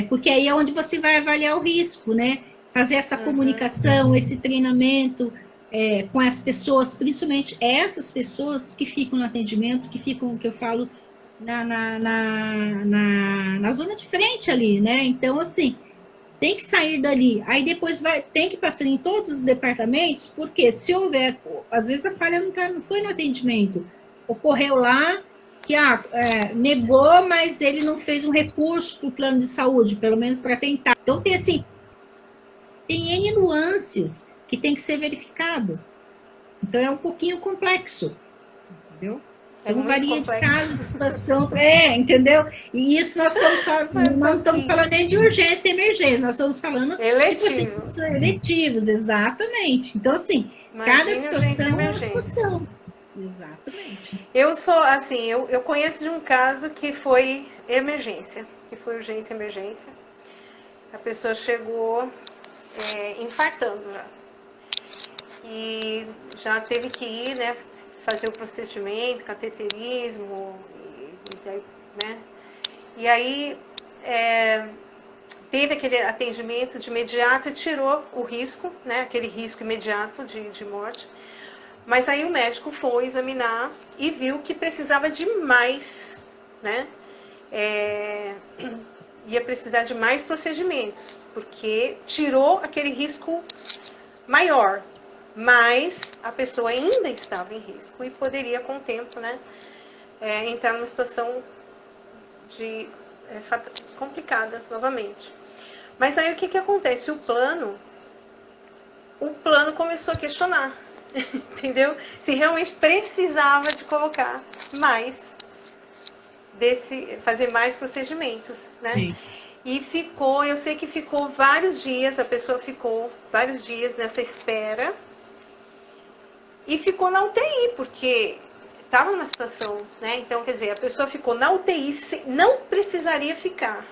porque aí é onde você vai avaliar o risco, né? Fazer essa comunicação, esse treinamento com as pessoas, principalmente essas pessoas que ficam no atendimento, que ficam, que eu falo, na zona de frente ali, né? Então, assim, tem que sair dali. Aí depois tem que passar em todos os departamentos, porque se houver, às vezes a falha não foi no atendimento. Ocorreu lá que negou, mas ele não fez um recurso para o plano de saúde, pelo menos para tentar. Então, tem N nuances que tem que ser verificado. Então, é um pouquinho complexo, entendeu? Então, varia de caso, de situação, entendeu? E isso nós estamos falando nem de urgência e emergência, nós estamos falando de eletivos, exatamente. Então, assim, cada situação é uma situação. Exatamente. Eu sou, assim, eu conheço de um caso que foi emergência, que foi urgência e emergência. A pessoa chegou infartando já. E já teve que ir, né? Fazer o procedimento, cateterismo, né? E aí teve aquele atendimento de imediato e tirou o risco, né? Aquele risco imediato de morte. Mas aí o médico foi examinar e viu que precisava de mais, né? Ia precisar de mais procedimentos, porque tirou aquele risco maior. Mas a pessoa ainda estava em risco e poderia, com o tempo, né, entrar numa situação complicada novamente. Mas aí o que acontece? O plano começou a questionar, entendeu? Se realmente precisava de colocar mais fazer mais procedimentos, né? Sim. E eu sei que ficou vários dias, a pessoa ficou vários dias nessa espera. E ficou na UTI, porque estava numa situação, né? Então, quer dizer, a pessoa ficou na UTI, não precisaria ficar.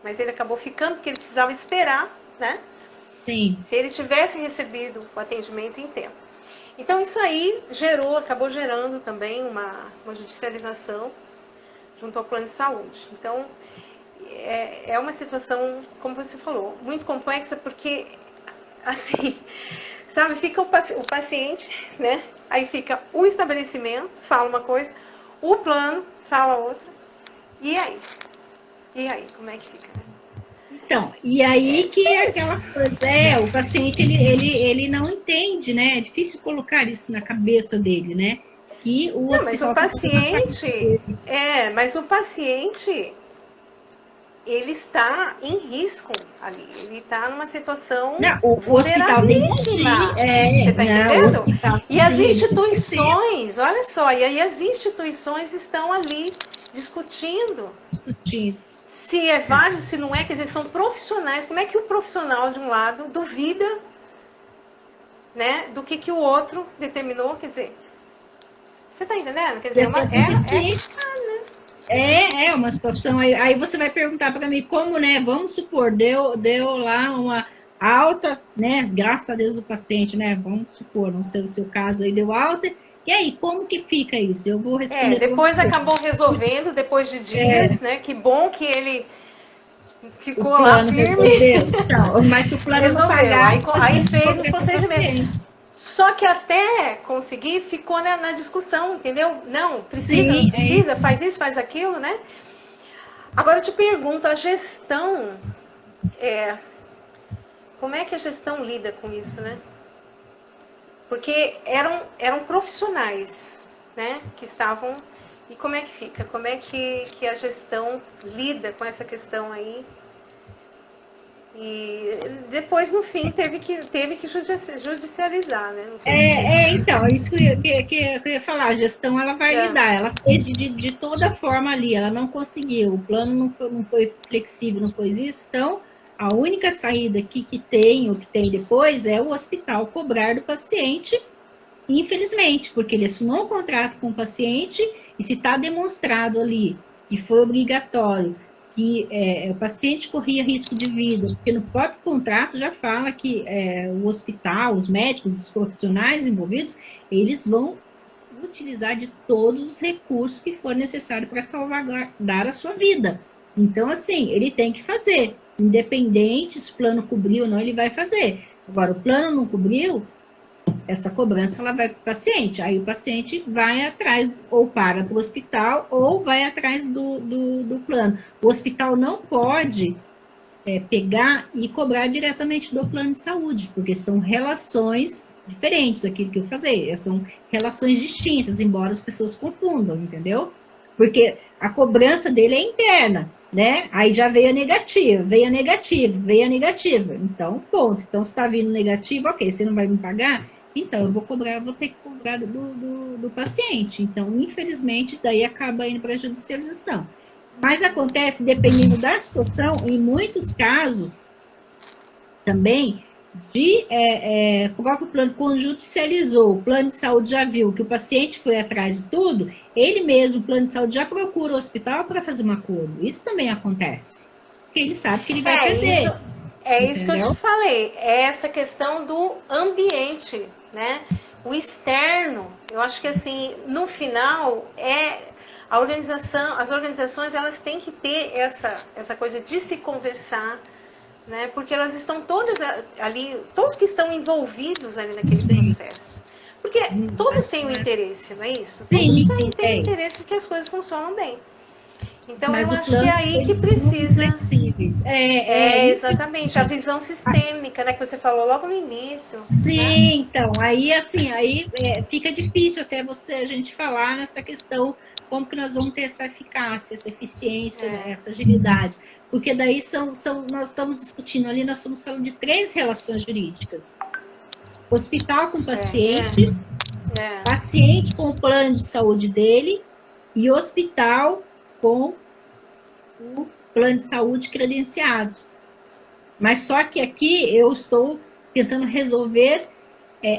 Mas ele acabou ficando porque ele precisava esperar, né? Sim. Se ele tivesse recebido o atendimento em tempo. Então, isso aí acabou gerando também uma judicialização junto ao plano de saúde. Então, é uma situação, como você falou, muito complexa, porque, assim... Sabe, fica o paciente, né? Aí fica o estabelecimento, fala uma coisa, o plano fala outra. E aí? E aí, como é que fica? Então, e aí que é aquela coisa, o paciente, ele não entende, né? É difícil colocar isso na cabeça dele, né? Que o hospital... Mas o paciente... ele está em risco ali, ele está numa situação o hospital tem que você está entendendo? E as instituições, olha só, e aí as instituições estão ali discutindo. Se é válido, se não é, quer dizer, são profissionais. Como é que o profissional de um lado duvida, né, do que o outro determinou? Quer dizer, você está entendendo? Quer dizer, É uma situação. Aí você vai perguntar para mim como, né? Vamos supor, deu lá uma alta, né? Graças a Deus o paciente, né? Vamos supor, não sei o seu caso aí, deu alta. E aí, como que fica isso? Eu vou responder para Depois você. acabou resolvendo, depois de dias, né? Que bom que ele O ficou lá plano firme. resolveu. Então, mas se o plano não Resolveu. pagasse, a Aí gente fez os descobriu com o procedimentos. paciente. Só que até conseguir ficou na discussão, entendeu? Não, precisa, não Sim, é precisa, isso. faz isso, faz aquilo, né? Agora eu te pergunto, a gestão, como é que a gestão lida com isso, né? Porque eram profissionais, né, que estavam... E como é que fica? Como é que a gestão lida com essa questão aí? E depois, no fim, teve que judicializar, né? Não teve jeito. Então, isso que eu ia falar, a gestão ela vai É, lidar, ela fez de toda forma ali, ela não conseguiu, o plano não foi flexível, não foi isso, então a única saída que tem, ou que tem depois, é o hospital cobrar do paciente, infelizmente, porque ele assinou um contrato com o paciente, e se está demonstrado ali que foi obrigatório, que o paciente corria risco de vida, porque no próprio contrato já fala que o hospital, os médicos, os profissionais envolvidos, eles vão utilizar de todos os recursos que for necessário para salvaguardar a sua vida. Então, assim, ele tem que fazer. Independente se o plano cobriu ou não, ele vai fazer. Agora, o plano não cobriu, essa cobrança ela vai para o paciente. Aí o paciente vai atrás, ou paga para o hospital, ou vai atrás do plano. O hospital não pode pegar e cobrar diretamente do plano de saúde, porque são relações diferentes daquilo que eu falei, são relações distintas, embora as pessoas confundam, entendeu? Porque a cobrança dele é interna, né? Aí já veio a negativa, veio a negativa, veio a negativa. Então, ponto. Então, se está vindo negativo, ok, você não vai me pagar? Então, eu vou ter que cobrar do paciente. Então, infelizmente, daí acaba indo para a judicialização. Mas acontece, dependendo da situação, em muitos casos também, o próprio plano, quando judicializou, o plano de saúde já viu que o paciente foi atrás de tudo, ele mesmo, o plano de saúde, já procura o hospital para fazer um acordo. Isso também acontece. Porque ele sabe que ele vai isso, perder. isso que eu te Entendeu? falei. É essa questão do ambiente, né? O externo. Eu acho que assim, no final, as organizações elas têm que ter essa coisa de se conversar, né? Porque elas estão todas ali, todos que estão envolvidos ali naquele Sim. processo. Porque todos têm um interesse, não é isso? Todos Sim, sim, têm um tem. interesse que as coisas funcionam bem. Então Mas eu o acho que é plano, aí que eles são muito precisa. flexíveis. Exatamente, a Infelizmente. visão sistêmica, né, que você falou logo no início, né? Sim, então, aí assim, fica difícil até a gente falar nessa questão, como que nós vamos ter essa eficácia, essa eficiência, né, essa agilidade, porque daí nós estamos discutindo ali, nós estamos falando de 3 relações jurídicas, hospital com paciente, paciente com o plano de saúde dele, e hospital com o plano de saúde credenciado. Mas só que aqui eu estou tentando resolver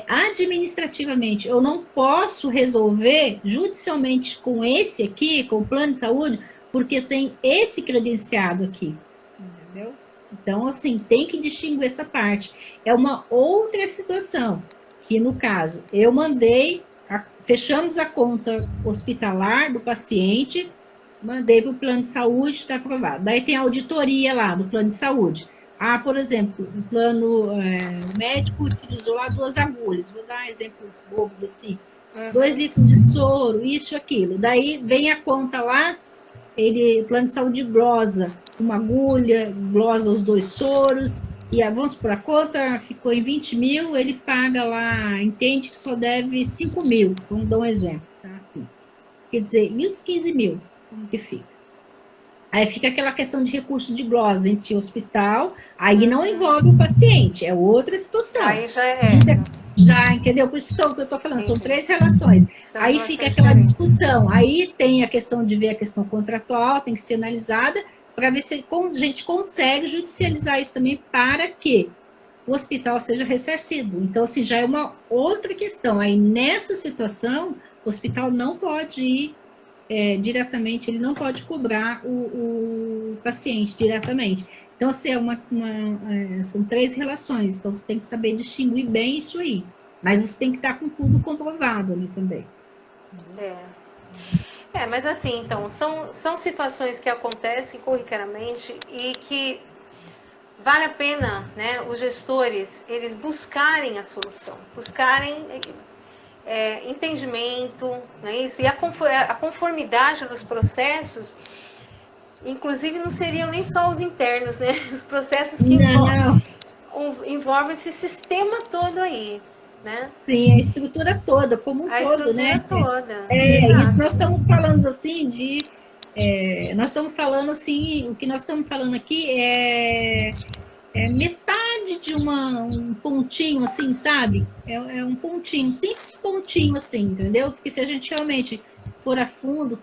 administrativamente. Eu não posso resolver judicialmente com esse aqui, com o plano de saúde, porque tem esse credenciado aqui. Entendeu? Então, assim, tem que distinguir essa parte. É uma outra situação, que no caso, eu fechamos a conta hospitalar do paciente, mandei para o plano de saúde, está aprovado. Daí tem a auditoria lá do plano de saúde. Ah, por exemplo, o plano o médico utilizou lá 2 agulhas, vou dar exemplos bobos assim, 2 litros de soro, isso, aquilo. Daí vem a conta lá, o plano de saúde glosa uma agulha, glosa os 2 soros, e vamos por a conta, ficou em 20 mil, ele paga lá, entende que só deve 5 mil, vamos dar um exemplo, tá? Assim. Quer dizer, e os 15 mil, como que fica? Aí fica aquela questão de recurso de glosa entre hospital, aí não envolve o paciente, é outra situação. Aí já Já, entendeu? Por isso que eu estou falando, são 3 relações. São Aí relações fica aquela diferentes. discussão, aí tem a questão de ver a questão contratual, tem que ser analisada, para ver se a gente consegue judicializar isso também para que o hospital seja ressarcido. Então, assim, já é uma outra questão. Aí, nessa situação, o hospital não pode ir diretamente, ele não pode cobrar o paciente diretamente. Então, assim, são 3 relações, então você tem que saber distinguir bem isso aí. Mas você tem que estar com tudo comprovado ali também. Mas assim, então, são situações que acontecem corriqueiramente e que vale a pena, né, os gestores, eles buscarem a solução, buscarem entendimento, né, isso, e a conformidade dos processos, inclusive não seriam nem só os internos, né, os processos que envolvem esse sistema todo aí, né? Sim, a estrutura toda, como um todo, né? A estrutura toda. Isso nós estamos falando assim nós estamos falando assim, o que nós estamos falando aqui é metade de um pontinho, assim, sabe? É um pontinho, um simples pontinho, assim, entendeu? Porque se a gente realmente for a fundo,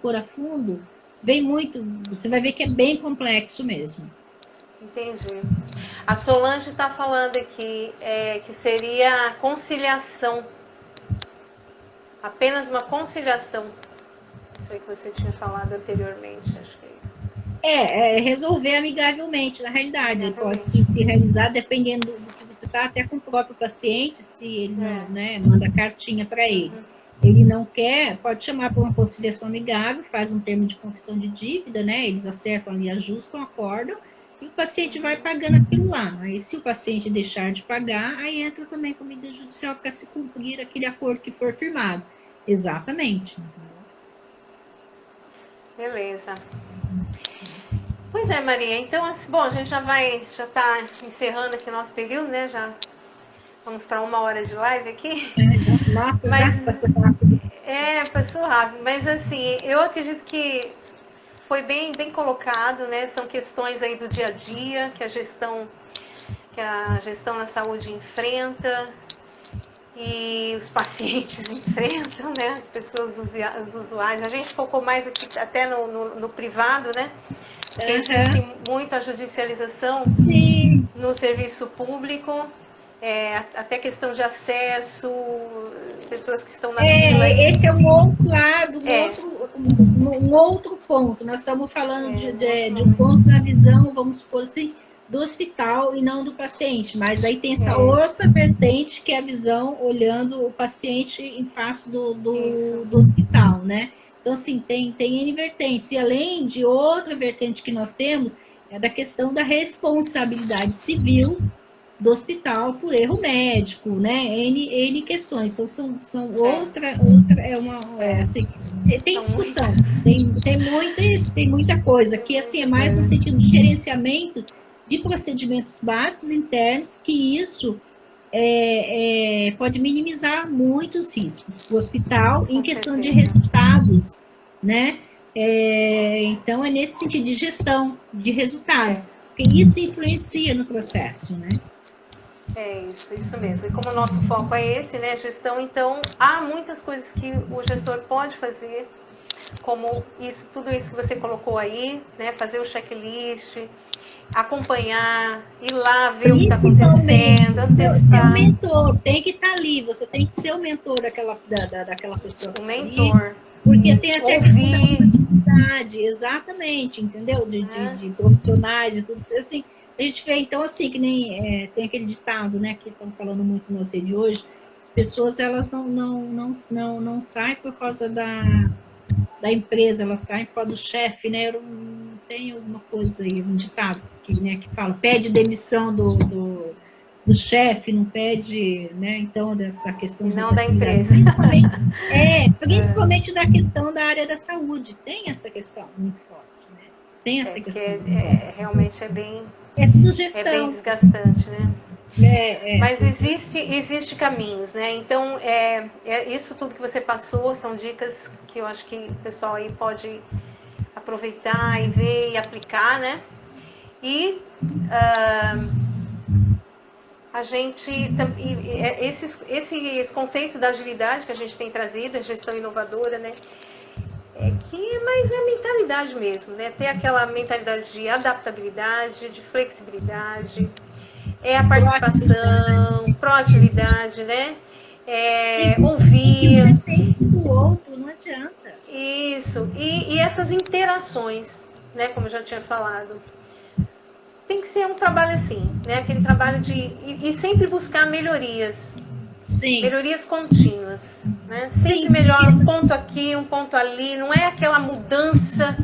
vem muito, você vai ver que é bem complexo mesmo. Entendi. A Solange está falando aqui que seria a conciliação. Apenas uma conciliação. Isso aí que você tinha falado anteriormente, acho que é isso. Resolver amigavelmente, na realidade. Ele pode se realizar dependendo do que você está, até com o próprio paciente, se ele não, né, manda cartinha para ele. Ele não quer, pode chamar para uma conciliação amigável, faz um termo de confissão de dívida, né? Eles acertam ali, ajustam, acordam, e o paciente vai pagando aquilo lá. Aí, se o paciente deixar de pagar, aí entra também com medida judicial para se cumprir aquele acordo que for firmado. Exatamente. Beleza. Pois é, Maria. Então, bom, a gente já está encerrando aqui o nosso período, né? Já vamos para 1 hora de live aqui. Nossa, passou rápido. Passou rápido. Mas, assim, eu acredito que foi bem colocado, né? São questões aí do dia a dia que a gestão na saúde enfrenta e os pacientes enfrentam, né? As pessoas, os usuários. A gente focou mais aqui até no privado, né? Porque existe muito a judicialização no serviço público, até questão de acesso, pessoas que estão na fila. Esse é um outro lado, um outro ponto. Nós estamos falando de um ponto na visão, vamos supor assim, do hospital e não do paciente. Mas aí tem essa outra vertente, que é a visão olhando o paciente em face do hospital, né? Então, assim, tem N vertentes. E além de outra vertente que nós temos, é da questão da responsabilidade civil do hospital por erro médico, né? N questões. Então, são outra assim, tem discussão, tem muita coisa, que assim, é mais no sentido de gerenciamento de procedimentos básicos internos, que isso pode minimizar muitos riscos para o hospital em questão de resultados, né? Então, é nesse sentido de gestão de resultados, porque isso influencia no processo, né? Isso mesmo. E como o nosso foco é esse, né, gestão, então há muitas coisas que o gestor pode fazer, como tudo isso que você colocou aí, né, fazer o checklist, acompanhar, ir lá ver o que está acontecendo. Seu mentor tem que estar ali, você tem que ser o mentor daquela pessoa. O mentor. Porque tem até a questão da competitividade, exatamente, entendeu? De profissionais e tudo assim. A gente vê, então, assim, que nem tem aquele ditado, né, que estão falando muito na rede hoje, as pessoas, elas não saem por causa da empresa, elas saem por causa do chefe, né? Eu não tenho alguma coisa aí, um ditado que fala, pede demissão do chefe, não pede, né? Então, dessa questão não da empresa. Principalmente da questão da área da saúde, tem essa questão muito forte, né? Tem essa questão. Realmente é bem... tudo gestão. É bem desgastante, né? Mas existe caminhos, né? Então, isso tudo que você passou são dicas que eu acho que o pessoal aí pode aproveitar e ver e aplicar, né? E a gente... Esses conceitos da agilidade que a gente tem trazido, a gestão inovadora, né? Mas é a mentalidade mesmo, né? Ter aquela mentalidade de adaptabilidade, de flexibilidade, a participação, proatividade, né? Ouvir. O outro, não adianta. Isso, e essas interações, né, como eu já tinha falado, tem que ser um trabalho assim, né, aquele trabalho e sempre buscar melhorias, Sim. melhorias contínuas, né, sempre Sim. melhora um ponto aqui, um ponto ali, não é aquela mudança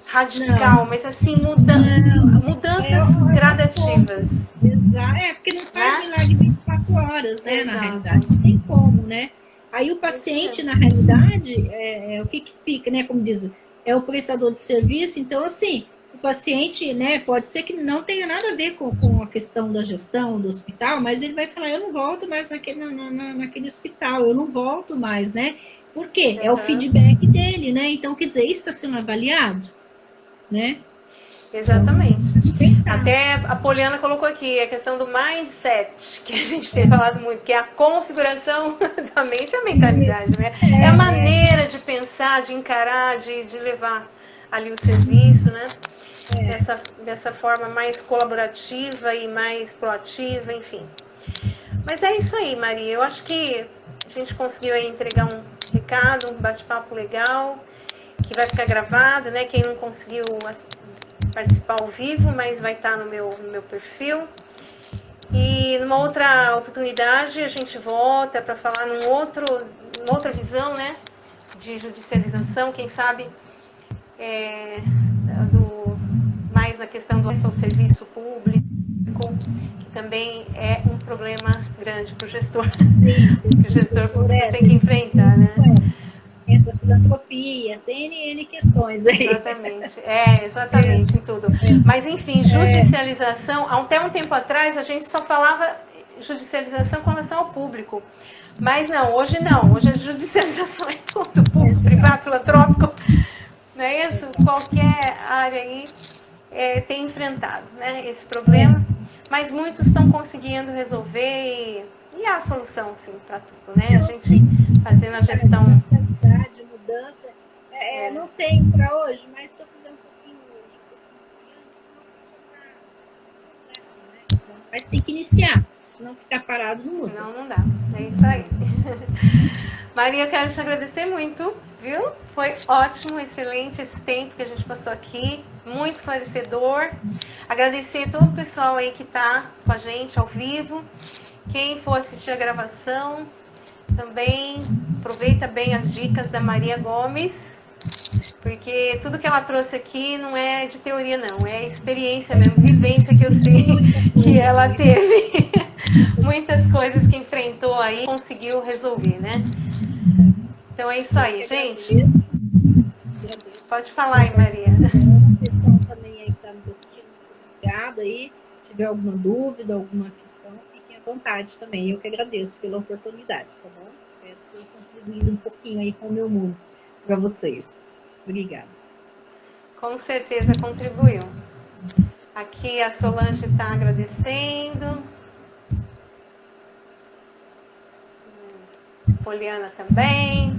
radical, Não. mas assim, mudanças gradativas. Exato, porque não faz milagre 24 horas, né, Exato. na realidade, não tem como, né? Aí o paciente, na realidade, o que fica, né, como diz, é o prestador de serviço, então, assim, o paciente, né, pode ser que não tenha nada a ver com a questão da gestão do hospital, mas ele vai falar, eu não volto mais naquele hospital, eu não volto mais, né? Por quê? É o feedback dele, né? Então, quer dizer, isso está sendo avaliado, né? Exatamente. Até a Poliana colocou aqui a questão do mindset, que a gente tem falado muito, que é a configuração da mente e a mentalidade, né? É a maneira de pensar, de encarar, de levar ali o serviço, né? Dessa forma mais colaborativa e mais proativa, enfim. Mas é isso aí, Maria. Eu acho que a gente conseguiu aí entregar um recado, um bate-papo legal, que vai ficar gravado, né? Quem não conseguiu participar ao vivo, mas vai estar no meu perfil. E numa outra oportunidade a gente volta para falar numa outra visão, né, de judicialização, quem sabe mais na questão do acesso ao serviço público, que também é um problema grande para o gestor. Sim, que o gestor público tem que enfrentar, né? Entra filantropia, tem N questões aí. Exatamente, exatamente, em tudo. Mas, enfim, judicialização, até um tempo atrás a gente só falava judicialização com relação ao público. Mas não, hoje a judicialização é tudo, público, privado, filantrópico, não é isso? Qualquer área aí tem enfrentado, né, esse problema, mas muitos estão conseguindo resolver e há solução, sim, para tudo, né? A gente fazendo a gestão... mudança, não tem para hoje, mas se eu fizer um pouquinho hoje, mas tem que iniciar, senão ficar parado não muda. Senão não dá, é isso aí. Maria, eu quero te agradecer muito, viu? Foi ótimo, excelente esse tempo que a gente passou aqui, muito esclarecedor. Agradecer a todo o pessoal aí que está com a gente ao vivo, quem for assistir a gravação, também aproveita bem as dicas da Maria Gomes, porque tudo que ela trouxe aqui não é de teoria não, é experiência mesmo, vivência que eu sei que ela teve. Muitas coisas que enfrentou aí, conseguiu resolver, né? Então é isso aí, gente. Pode falar aí, Maria. O pessoal também aí que está nos assistindo, obrigado aí. Se tiver alguma dúvida, alguma questão, fiquem à vontade também. Eu que agradeço pela oportunidade, tá bom? Espero ter contribuído um pouquinho aí com o meu mundo para vocês. Obrigada. Com certeza contribuiu. Aqui a Solange está agradecendo. Poliana também.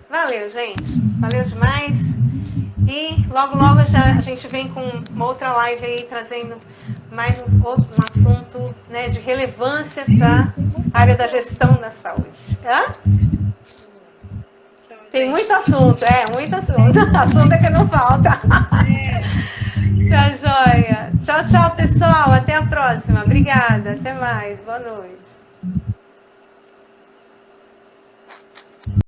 Valeu, gente. Valeu demais. E logo a gente vem com uma outra live aí, trazendo mais um assunto, né, de relevância para a área da gestão da saúde. Hã? Tem muito assunto, muito assunto. Assunto é que não falta. Tá joia. Tchau, pessoal. Até a próxima. Obrigada. Até mais. Boa noite.